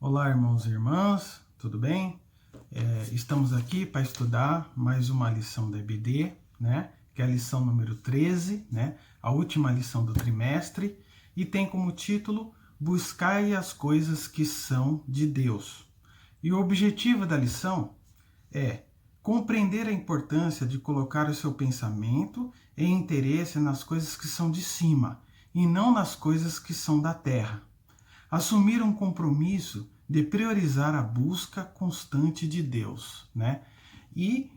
Olá, irmãos e irmãs, tudo bem? Estamos aqui para estudar mais uma lição da EBD, né? Que é a lição número 13, né? A última lição do trimestre, e tem como título Buscai as coisas que são de Deus. E o objetivo da lição é compreender a importância de colocar o seu pensamento e interesse nas coisas que são de cima, e não nas coisas que são da terra. Assumir um compromisso de priorizar a busca constante de Deus, né? E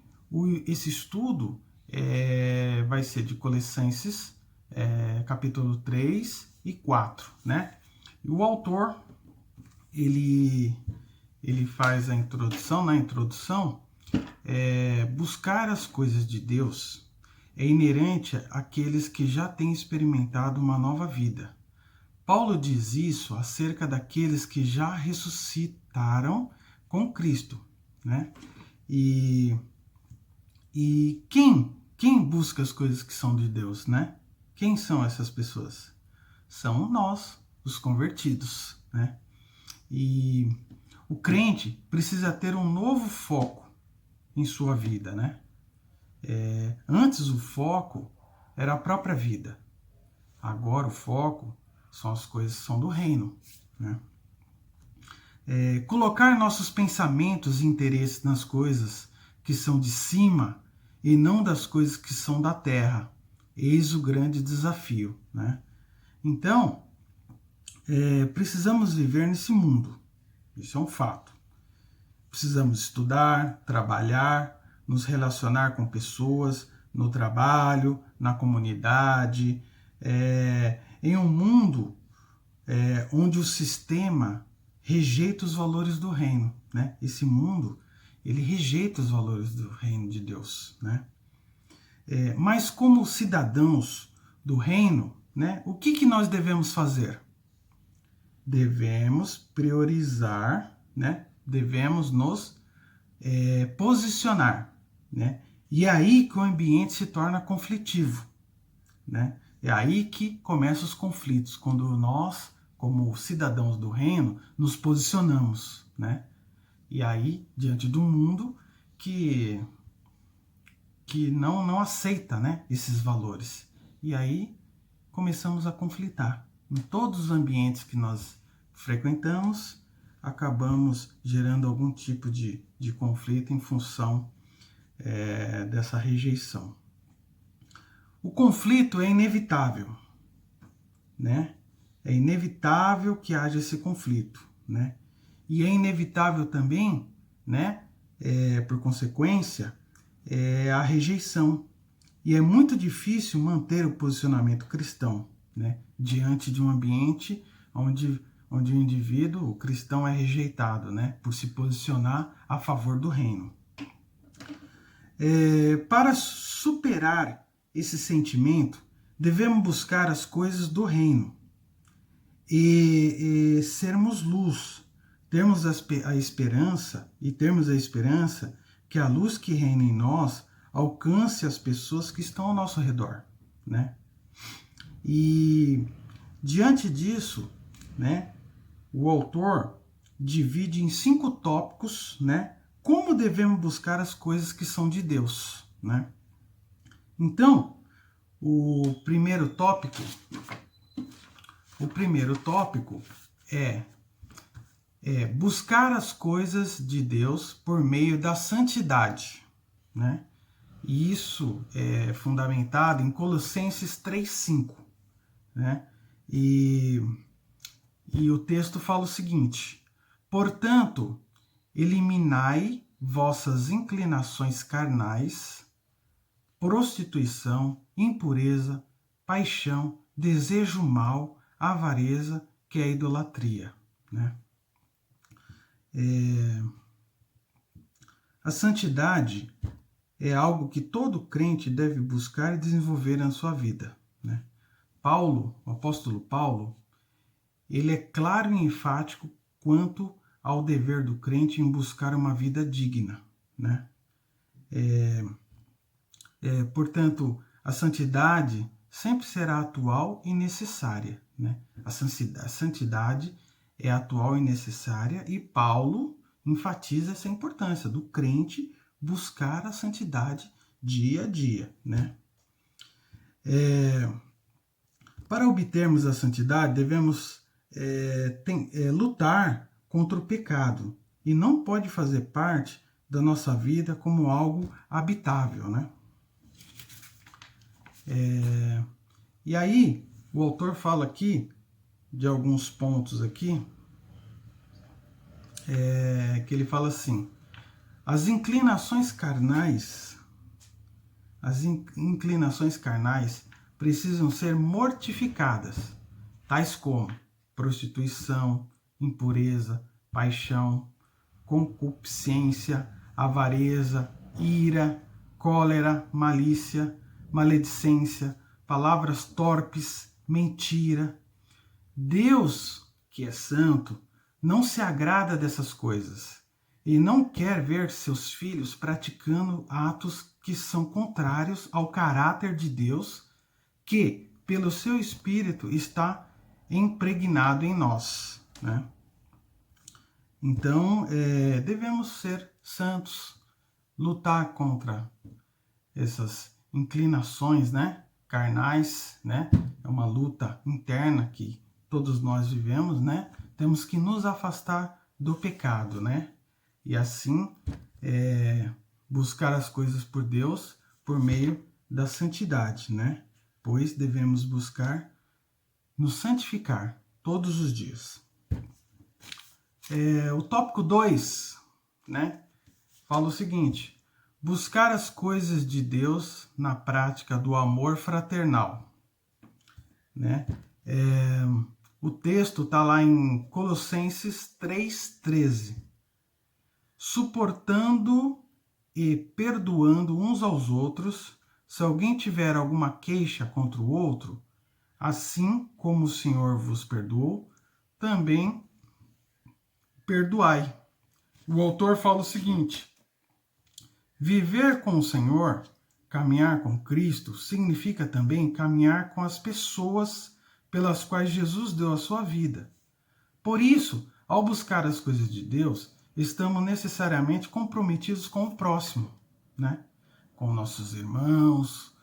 esse estudo vai ser de Colossenses, capítulo 3 e 4, né? E o autor, ele faz a introdução, na introdução, buscar as coisas de Deus é inerente àqueles que já têm experimentado uma nova vida. Paulo diz isso acerca daqueles que já ressuscitaram com Cristo, né? E quem busca as coisas que são de Deus, né? Quem são essas pessoas? São nós, os convertidos, né? E o crente precisa ter um novo foco em sua vida, né? Antes o foco era a própria vida. Agora o foco são as coisas que são do reino, né? Colocar nossos pensamentos e interesses nas coisas que são de cima e não das coisas que são da terra. Eis o grande desafio, né? Então, precisamos viver nesse mundo. Isso é um fato. Precisamos estudar, trabalhar, nos relacionar com pessoas, no trabalho, na comunidade, em um mundo onde o sistema rejeita os valores do reino, né? Esse mundo, ele rejeita os valores do reino de Deus, né? Mas como cidadãos do reino, né? O que nós devemos fazer? Devemos priorizar, né? Devemos nos posicionar, né? E é aí que o ambiente se torna conflitivo, né? É aí que começam os conflitos, quando nós, como cidadãos do reino, nos posicionamos, né? E aí, diante do mundo que não aceita, né, esses valores. E aí começamos a conflitar. Em todos os ambientes que nós frequentamos, acabamos gerando algum tipo de conflito em função dessa rejeição. O conflito é inevitável, né? É inevitável que haja esse conflito, né? E é inevitável também, né? Por consequência, a rejeição. E é muito difícil manter o posicionamento cristão, né? Diante de um ambiente onde o indivíduo, o cristão, é rejeitado, né? Por se posicionar a favor do reino. Para superar esse sentimento, devemos buscar as coisas do reino e sermos luz, termos a esperança que a luz que reina em nós alcance as pessoas que estão ao nosso redor, né? E diante disso, né, o autor divide em 5 tópicos, né, como devemos buscar as coisas que são de Deus, né? Então, o primeiro tópico é buscar as coisas de Deus por meio da santidade, né? E isso é fundamentado em Colossenses 3:5, né? E o texto fala o seguinte: portanto, eliminai vossas inclinações carnais, prostituição, impureza, paixão, desejo mau, avareza, que é a idolatria, né? A santidade é algo que todo crente deve buscar e desenvolver na sua vida, né? Paulo, o apóstolo Paulo, ele é claro e enfático quanto ao dever do crente em buscar uma vida digna, né? Portanto, a santidade sempre será atual e necessária, né? A santidade é atual e necessária, e Paulo enfatiza essa importância do crente buscar a santidade dia a dia, né? Para obtermos a santidade, devemos lutar contra o pecado, e não pode fazer parte da nossa vida como algo habitável, né? E aí, o autor fala aqui de alguns pontos aqui, que ele fala assim: as inclinações carnais precisam ser mortificadas, tais como prostituição, impureza, paixão, concupiscência, avareza, ira, cólera, malícia, maledicência, palavras torpes, mentira. Deus, que é santo, não se agrada dessas coisas e não quer ver seus filhos praticando atos que são contrários ao caráter de Deus, que, pelo seu Espírito, está impregnado em nós, né? Então, devemos ser santos, lutar contra essas inclinações, né, carnais, né? É uma luta interna que todos nós vivemos, né? Temos que nos afastar do pecado, né? E assim buscar as coisas por Deus por meio da santidade, né? Pois devemos buscar nos santificar todos os dias. O tópico 2, né, fala o seguinte: buscar as coisas de Deus na prática do amor fraternal, né? O texto está lá em Colossenses 3,13. Suportando e perdoando uns aos outros, se alguém tiver alguma queixa contra o outro, assim como o Senhor vos perdoou, também perdoai. O autor fala o seguinte: viver com o Senhor, caminhar com Cristo, significa também caminhar com as pessoas pelas quais Jesus deu a sua vida. Por isso, ao buscar as coisas de Deus, estamos necessariamente comprometidos com o próximo, né? Com nossos irmãos,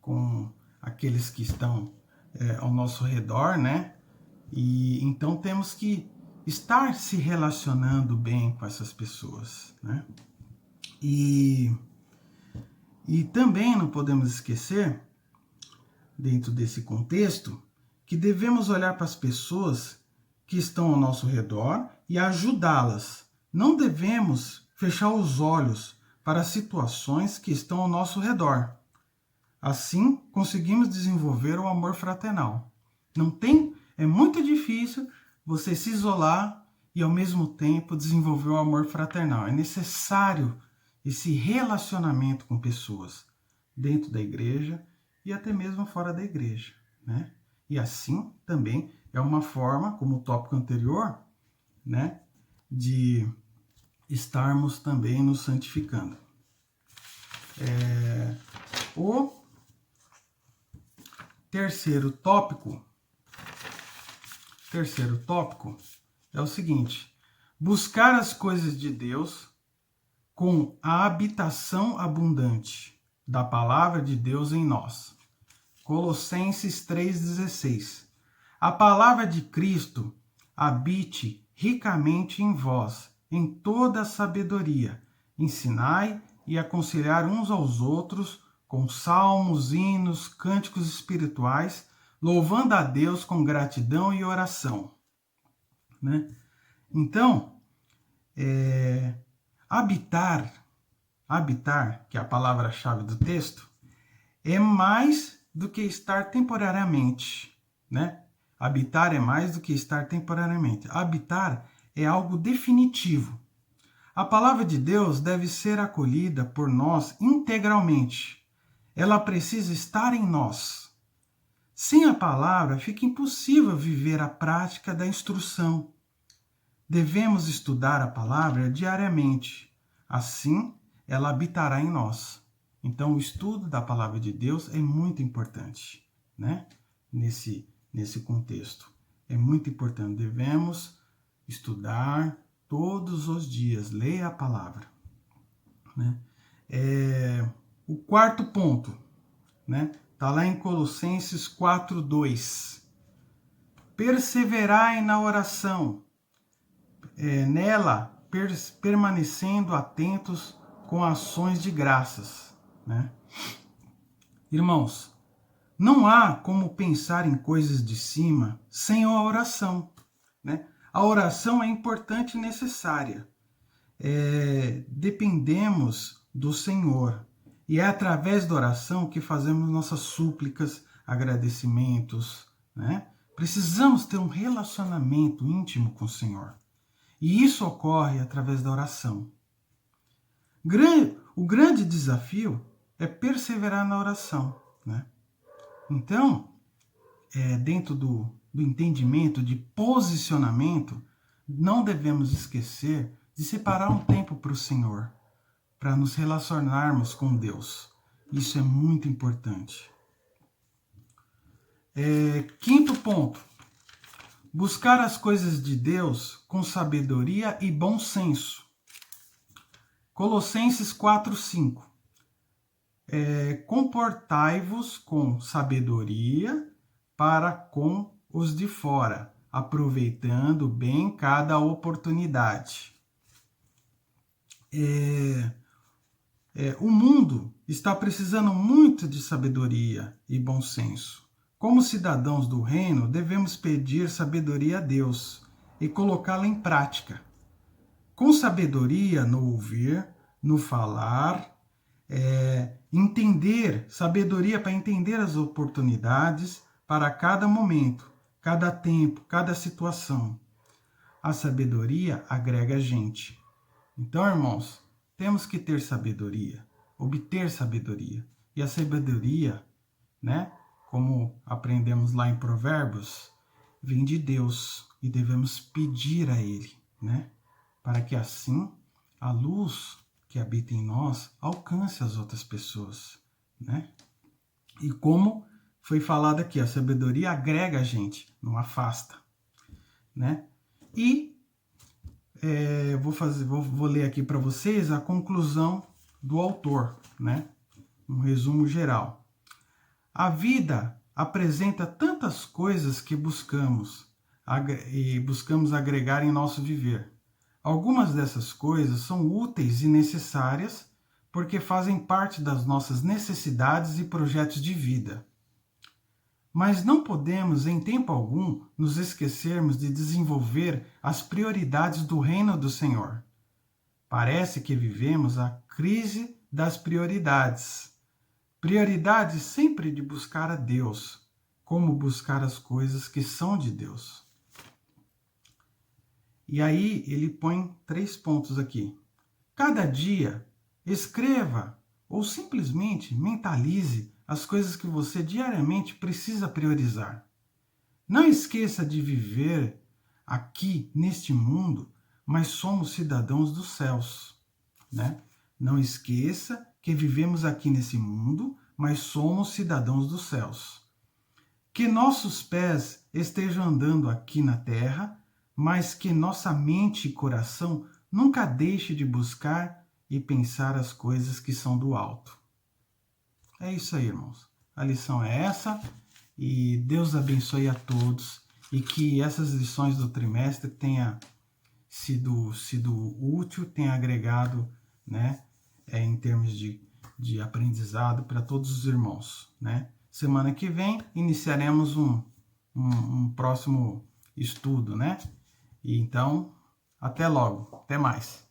com aqueles que estão ao nosso redor, né? E então temos que estar se relacionando bem com essas pessoas, né? E também não podemos esquecer, dentro desse contexto, que devemos olhar para as pessoas que estão ao nosso redor e ajudá-las. Não devemos fechar os olhos para situações que estão ao nosso redor. Assim, conseguimos desenvolver o amor fraternal. É muito difícil você se isolar e, ao mesmo tempo, desenvolver o amor fraternal. É necessário esse relacionamento com pessoas dentro da igreja e até mesmo fora da igreja, né? E assim também é uma forma, como o tópico anterior, né, de estarmos também nos santificando. O terceiro tópico é o seguinte: buscar as coisas de Deus com a habitação abundante da palavra de Deus em nós. Colossenses 3,16. A palavra de Cristo habite ricamente em vós, em toda a sabedoria. Ensinai e aconselhar uns aos outros com salmos, hinos, cânticos espirituais, louvando a Deus com gratidão e oração, né? Então, habitar, que é a palavra-chave do texto, é mais do que estar temporariamente, né? Habitar é mais do que estar temporariamente. Habitar é algo definitivo. A palavra de Deus deve ser acolhida por nós integralmente. Ela precisa estar em nós. Sem a palavra, fica impossível viver a prática da instrução. Devemos estudar a palavra diariamente. Assim, ela habitará em nós. Então, o estudo da palavra de Deus é muito importante, né? Nesse contexto. É muito importante. Devemos estudar todos os dias, leia a palavra, né? O quarto ponto, né? Tá lá em Colossenses 4:2. Perseverai na oração, nela permanecendo atentos com ações de graças, né? Irmãos, não há como pensar em coisas de cima sem a oração, né? A oração é importante e necessária. Dependemos do Senhor e é através da oração que fazemos nossas súplicas, agradecimentos, né? Precisamos ter um relacionamento íntimo com o Senhor. E isso ocorre através da oração. O grande desafio é perseverar na oração, né? Então, dentro do entendimento de posicionamento, não devemos esquecer de separar um tempo para o Senhor, para nos relacionarmos com Deus. Isso é muito importante. Quinto ponto. Buscar as coisas de Deus com sabedoria e bom senso. Colossenses 4:5. Comportai-vos com sabedoria para com os de fora, aproveitando bem cada oportunidade. O mundo está precisando muito de sabedoria e bom senso. Como cidadãos do reino, devemos pedir sabedoria a Deus e colocá-la em prática. Com sabedoria no ouvir, no falar, entender, sabedoria para entender as oportunidades para cada momento, cada tempo, cada situação. A sabedoria agrega a gente. Então, irmãos, temos que ter sabedoria, obter sabedoria. E a sabedoria, né, como aprendemos lá em Provérbios, vem de Deus e devemos pedir a Ele, né, para que assim a luz que habita em nós alcance as outras pessoas, né? E como foi falado aqui, a sabedoria agrega a gente, não afasta, né? E vou ler aqui para vocês a conclusão do autor, né? Um resumo geral. A vida apresenta tantas coisas que buscamos agregar em nosso viver. Algumas dessas coisas são úteis e necessárias porque fazem parte das nossas necessidades e projetos de vida. Mas não podemos, em tempo algum, nos esquecermos de desenvolver as prioridades do reino do Senhor. Parece que vivemos a crise das prioridades. Prioridade sempre de buscar a Deus, como buscar as coisas que são de Deus. E aí ele põe 3 pontos aqui. Cada dia, escreva ou simplesmente mentalize as coisas que você diariamente precisa priorizar. Não esqueça de viver aqui neste mundo, mas somos cidadãos dos céus, né? Não esqueça que vivemos aqui nesse mundo, mas somos cidadãos dos céus. Que nossos pés estejam andando aqui na terra, mas que nossa mente e coração nunca deixe de buscar e pensar as coisas que são do alto. É isso aí, irmãos. A lição é essa e Deus abençoe a todos e que essas lições do trimestre tenha sido útil, tenha agregado, né, em termos de aprendizado para todos os irmãos, né? Semana que vem iniciaremos um próximo estudo, né? E então, até logo, até mais.